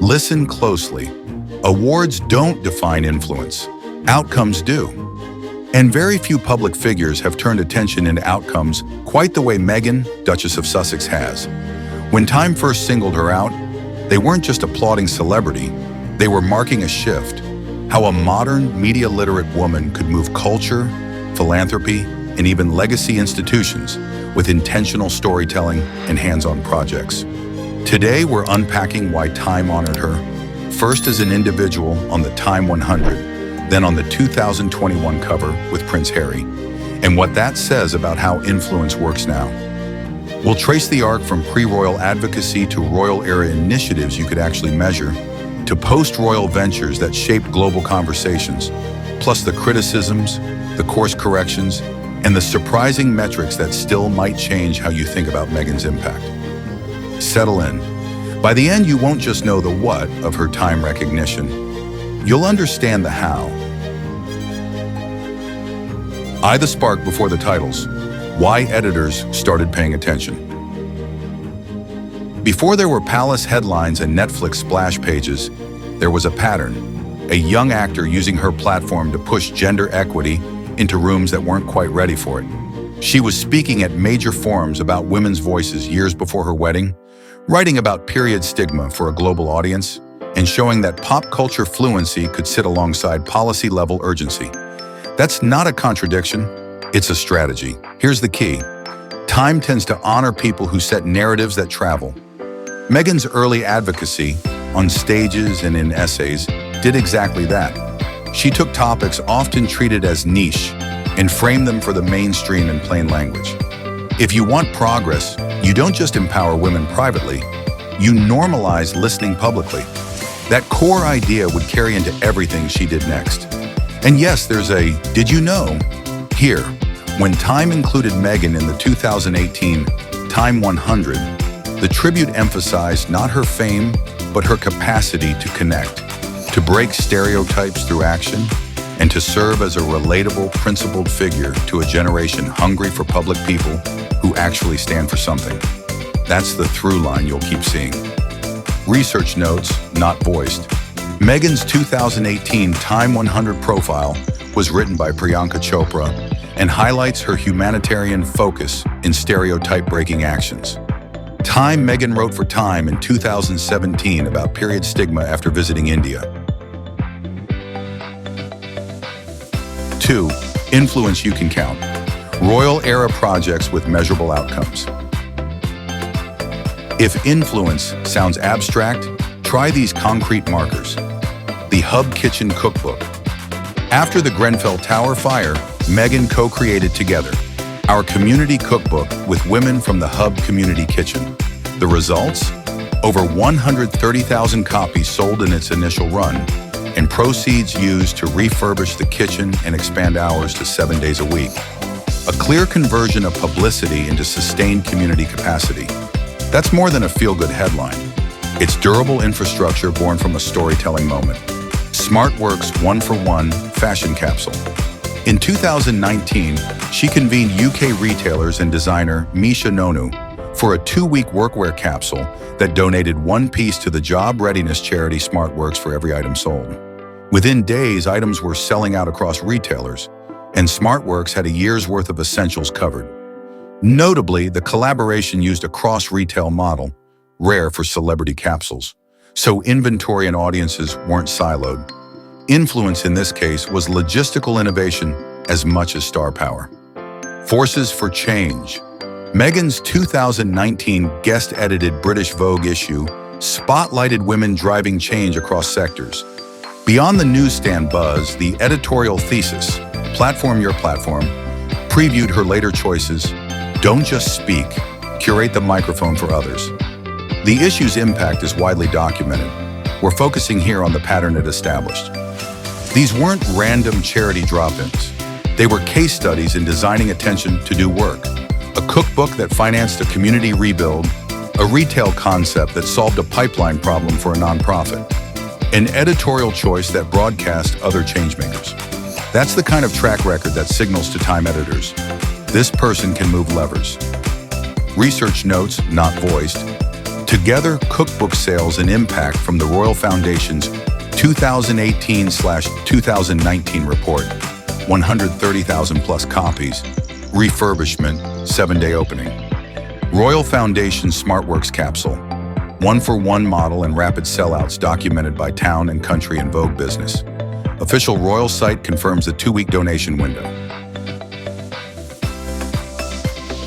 Listen closely. Awards don't define influence. Outcomes do. And very few public figures have turned attention into outcomes quite the way Meghan, Duchess of Sussex, has. When Time first singled her out, they weren't just applauding celebrity, they were marking a shift. How a modern, media-literate woman could move culture, philanthropy, and even legacy institutions with intentional storytelling and hands-on projects. Today, we're unpacking why Time honored her, first as an individual on the Time 100, then on the 2021 cover with Prince Harry, and what that says about how influence works now. We'll trace the arc from pre-royal advocacy to royal-era initiatives you could actually measure, to post-royal ventures that shaped global conversations, plus the criticisms, the course corrections, and the surprising metrics that still might change how you think about Meghan's impact. Settle in. By the end, you won't just know the what of her Time recognition. You'll understand the how. Eye the spark before the titles. Why editors started paying attention. Before there were palace headlines and Netflix splash pages, there was a pattern. A young actor using her platform to push gender equity into rooms that weren't quite ready for it. She was speaking at major forums about women's voices years before her wedding, writing about period stigma for a global audience, and showing that pop culture fluency could sit alongside policy-level urgency. That's not a contradiction, it's a strategy. Here's the key. Time tends to honor people who set narratives that travel. Meghan's early advocacy, on stages and in essays, did exactly that. She took topics often treated as niche and framed them for the mainstream in plain language. If you want progress, you don't just empower women privately, you normalize listening publicly. That core idea would carry into everything she did next. And yes, there's a "did you know?" here. When Time included Meghan in the 2018 Time 100, the tribute emphasized not her fame, but her capacity to connect, to break stereotypes through action, and to serve as a relatable, principled figure to a generation hungry for public people who actually stand for something. That's the through line you'll keep seeing. Research notes, not voiced. Meghan's 2018 Time 100 profile was written by Priyanka Chopra and highlights her humanitarian focus in stereotype-breaking actions. Meghan wrote for Time in 2017 about period stigma after visiting India. 2. Influence you can count. Royal-era projects with measurable outcomes. If influence sounds abstract, try these concrete markers. The Hub Kitchen Cookbook. After the Grenfell Tower fire, Meghan co-created Together, our community cookbook with women from the Hub Community Kitchen. The results? Over 130,000 copies sold in its initial run, and proceeds used to refurbish the kitchen and expand hours to 7 days a week. A clear conversion of publicity into sustained community capacity. That's more than a feel-good headline. It's durable infrastructure born from a storytelling moment. SmartWorks 1-for-1 fashion capsule. In 2019, she convened UK retailers and designer Misha Nonu for a 2-week workwear capsule that donated 1 piece to the job readiness charity SmartWorks for every item sold. Within days, items were selling out across retailers, and SmartWorks had a year's worth of essentials covered. Notably, the collaboration used a cross-retail model, rare for celebrity capsules, so inventory and audiences weren't siloed. Influence in this case was logistical innovation as much as star power. Forces for change. Meghan's 2019 guest-edited British Vogue issue spotlighted women driving change across sectors. Beyond the newsstand buzz, the editorial thesis, Platform Your Platform, previewed her later choices. Don't just speak, curate the microphone for others. The issue's impact is widely documented. We're focusing here on the pattern it established. These weren't random charity drop-ins. They were case studies in designing attention to do work. A cookbook that financed a community rebuild, a retail concept that solved a pipeline problem for a nonprofit, an editorial choice that broadcast other changemakers. That's the kind of track record that signals to Time editors. This person can move levers. Research notes, not voiced. Together, cookbook sales and impact from the Royal Foundation's 2018/2019 report, 130,000 plus copies, refurbishment, 7-day opening. Royal Foundation SmartWorks capsule, 1-for-1 model and rapid sellouts documented by Town and Country and Vogue Business. Official Royal site confirms the 2-week donation window.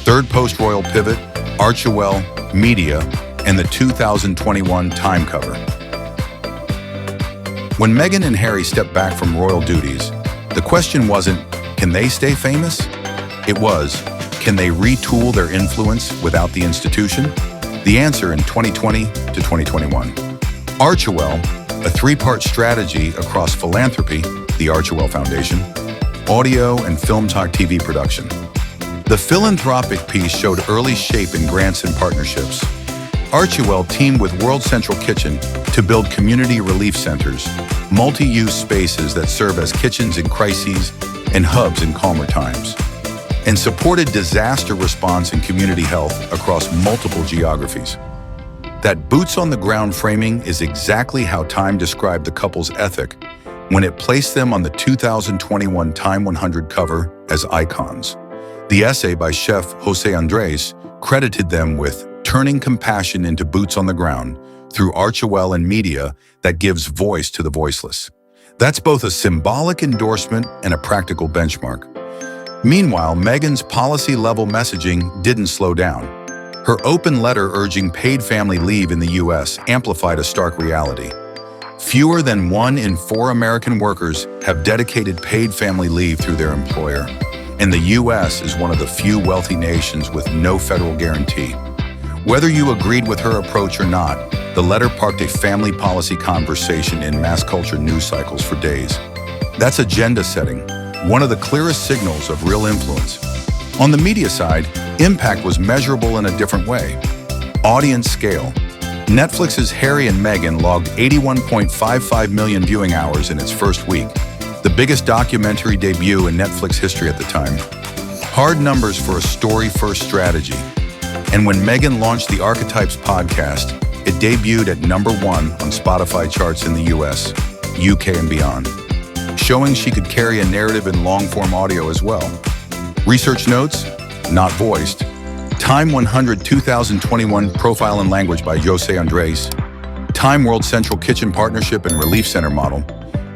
Third post-Royal pivot, Archewell, Media, and the 2021 Time cover. When Meghan and Harry stepped back from royal duties, the question wasn't, can they stay famous? It was, can they retool their influence without the institution? The answer in 2020 to 2021. Archewell, a 3-part strategy across philanthropy, the Archewell Foundation, audio and film talk TV production. The philanthropic piece showed early shape in grants and partnerships. Archewell teamed with World Central Kitchen to build community relief centers, multi-use spaces that serve as kitchens in crises and hubs in calmer times, and supported disaster response and community health across multiple geographies. That boots-on-the-ground framing is exactly how Time described the couple's ethic when it placed them on the 2021 Time 100 cover as icons. The essay by chef Jose Andres credited them with turning compassion into boots on the ground through Archewell and Media that gives voice to the voiceless. That's both a symbolic endorsement and a practical benchmark. Meanwhile, Meghan's policy-level messaging didn't slow down. Her open letter urging paid family leave in the U.S. amplified a stark reality. Fewer than 1 in 4 American workers have dedicated paid family leave through their employer, and the U.S. is one of the few wealthy nations with no federal guarantee. Whether you agreed with her approach or not, the letter sparked a family policy conversation in mass culture news cycles for days. That's agenda setting, one of the clearest signals of real influence. On the media side, impact was measurable in a different way. Audience scale. Netflix's Harry and Meghan logged 81.55 million viewing hours in its first week, the biggest documentary debut in Netflix history at the time. Hard numbers for a story-first strategy. And when Meghan launched the Archetypes podcast, it debuted at #1 on Spotify charts in the US, UK, and beyond, showing she could carry a narrative in long-form audio as well. Research notes, not voiced. Time 100 2021 Profile and Language by Jose Andres. Time World Central Kitchen Partnership and Relief Center Model.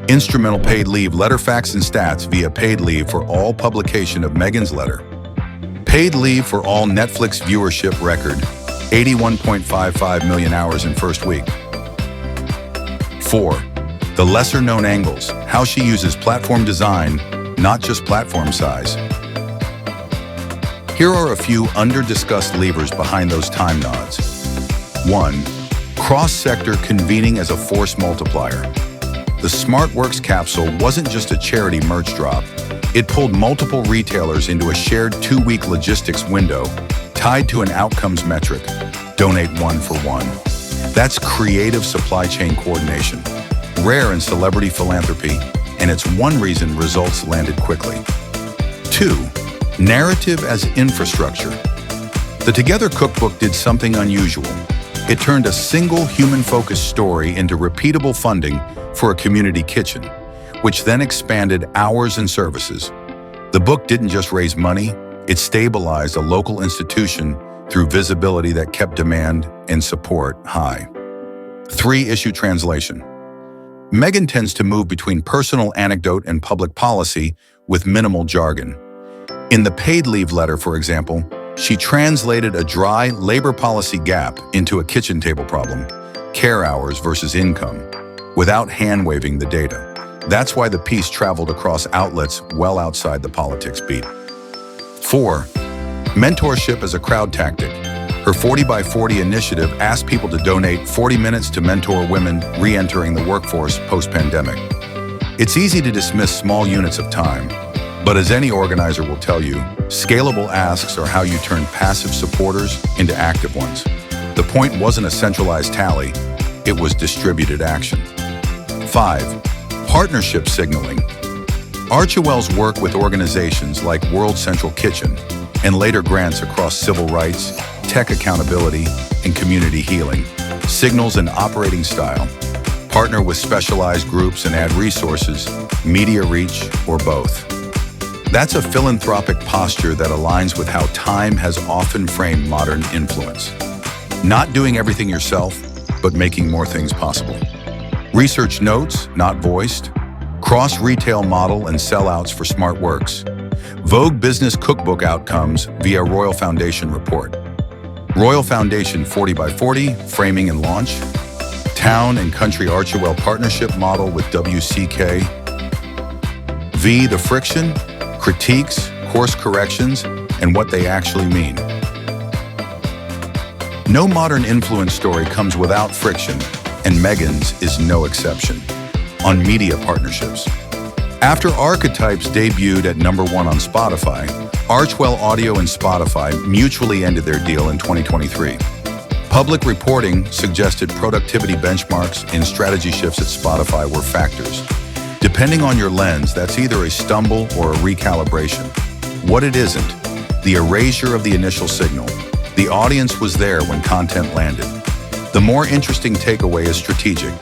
Instrumental paid leave letter facts and stats via paid leave for all publication of Meghan's letter. Paid leave for all Netflix viewership record, 81.55 million hours in first week. 4. The lesser-known angles, how she uses platform design, not just platform size. Here are a few under-discussed levers behind those time nods. 1. Cross-sector convening as a force multiplier. The SmartWorks capsule wasn't just a charity merch drop. It pulled multiple retailers into a shared 2-week logistics window tied to an outcomes metric, donate 1 for 1. That's creative supply chain coordination, rare in celebrity philanthropy, and it's one reason results landed quickly. 2. Narrative as infrastructure. The Together cookbook did something unusual. It turned a single human-focused story into repeatable funding for a community kitchen, which then expanded hours and services. The book didn't just raise money, it stabilized a local institution through visibility that kept demand and support high. 3. Issue translation. Meghan tends to move between personal anecdote and public policy with minimal jargon. In the paid leave letter, for example, she translated a dry labor policy gap into a kitchen table problem, care hours versus income, without hand-waving the data. That's why the piece traveled across outlets well outside the politics beat. 4. Mentorship as a crowd tactic. Her 40 by 40 initiative asked people to donate 40 minutes to mentor women re-entering the workforce post-pandemic. It's easy to dismiss small units of time, but as any organizer will tell you, scalable asks are how you turn passive supporters into active ones. The point wasn't a centralized tally, it was distributed action. 5. Partnership signaling. Archewell's work with organizations like World Central Kitchen and later grants across civil rights, tech accountability, and community healing, signals and operating style, partner with specialized groups and add resources, media reach, or both. That's a philanthropic posture that aligns with how Time has often framed modern influence. Not doing everything yourself, but making more things possible. Research notes, not voiced. Cross-retail model and sellouts for smart works. Vogue Business Cookbook outcomes via Royal Foundation report. Royal Foundation 40 by 40, framing and launch. Town and Country Archewell partnership model with WCK. V, the friction, critiques, course corrections, and what they actually mean. No modern influence story comes without friction, and Meghan's is no exception. On media partnerships. After Archetypes debuted at #1 on Spotify, Archewell Audio and Spotify mutually ended their deal in 2023. Public reporting suggested productivity benchmarks and strategy shifts at Spotify were factors. Depending on your lens, that's either a stumble or a recalibration. What it isn't, the erasure of the initial signal. The audience was there when content landed. The more interesting takeaway is strategic.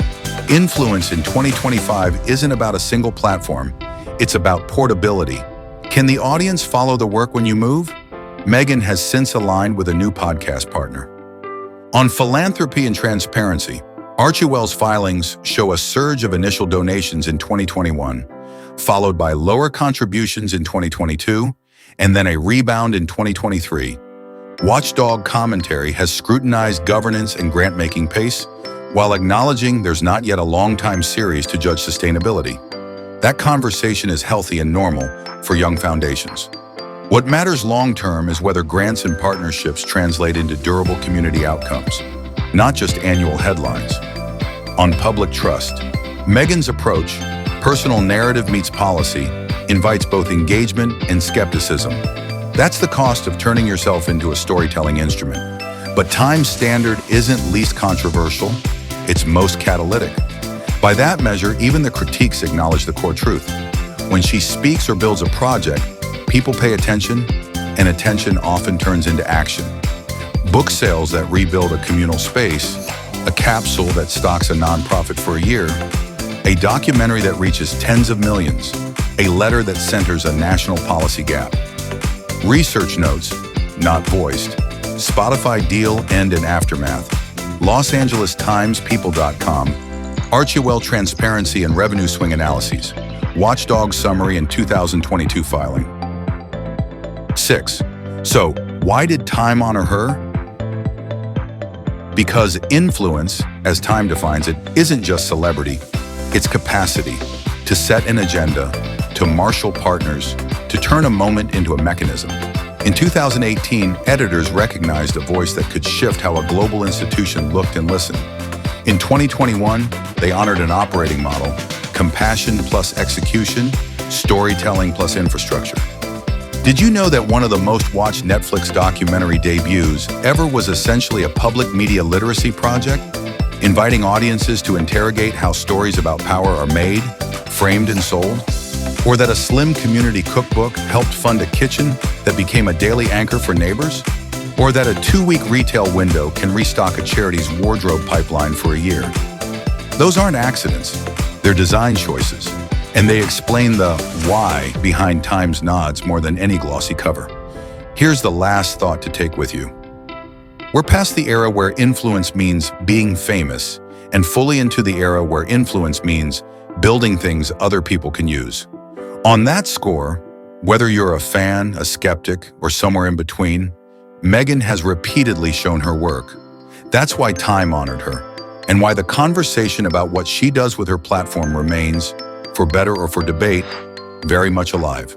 Influence in 2025 isn't about a single platform, it's about portability. Can the audience follow the work when you move? Meghan has since aligned with a new podcast partner. On philanthropy and transparency, Archewell's filings show a surge of initial donations in 2021, followed by lower contributions in 2022, and then a rebound in 2023. Watchdog commentary has scrutinized governance and grant-making pace, while acknowledging there's not yet a long-time series to judge sustainability. That conversation is healthy and normal for young foundations. What matters long-term is whether grants and partnerships translate into durable community outcomes, not just annual headlines. On public trust, Meghan's approach, personal narrative meets policy, invites both engagement and skepticism. That's the cost of turning yourself into a storytelling instrument. But Time's standard isn't least controversial, it's most catalytic. By that measure, even the critiques acknowledge the core truth. When she speaks or builds a project, people pay attention, and attention often turns into action. Book sales that rebuild a communal space, a capsule that stocks a nonprofit for a year, a documentary that reaches tens of millions, a letter that centers a national policy gap. Research notes, not voiced. Spotify deal end and aftermath. Los Angeles Times People.com. Archewell transparency and revenue swing analyses. Watchdog summary and 2022 filing. 6. So, why did Time honor her? Because influence, as Time defines it, isn't just celebrity. It's capacity to set an agenda, to marshal partners, to turn a moment into a mechanism. In 2018, editors recognized a voice that could shift how a global institution looked and listened. In 2021, they honored an operating model, compassion plus execution, storytelling plus infrastructure. Did you know that one of the most watched Netflix documentary debuts ever was essentially a public media literacy project, inviting audiences to interrogate how stories about power are made, framed, and sold? Or that a slim community cookbook helped fund a kitchen that became a daily anchor for neighbors? Or that a 2-week retail window can restock a charity's wardrobe pipeline for a year? Those aren't accidents, they're design choices, and they explain the why behind Time's nods more than any glossy cover. Here's the last thought to take with you. We're past the era where influence means being famous, and fully into the era where influence means building things other people can use. On that score, whether you're a fan, a skeptic, or somewhere in between, Meghan has repeatedly shown her work. That's why Time honored her, and why the conversation about what she does with her platform remains, for better or for debate, very much alive.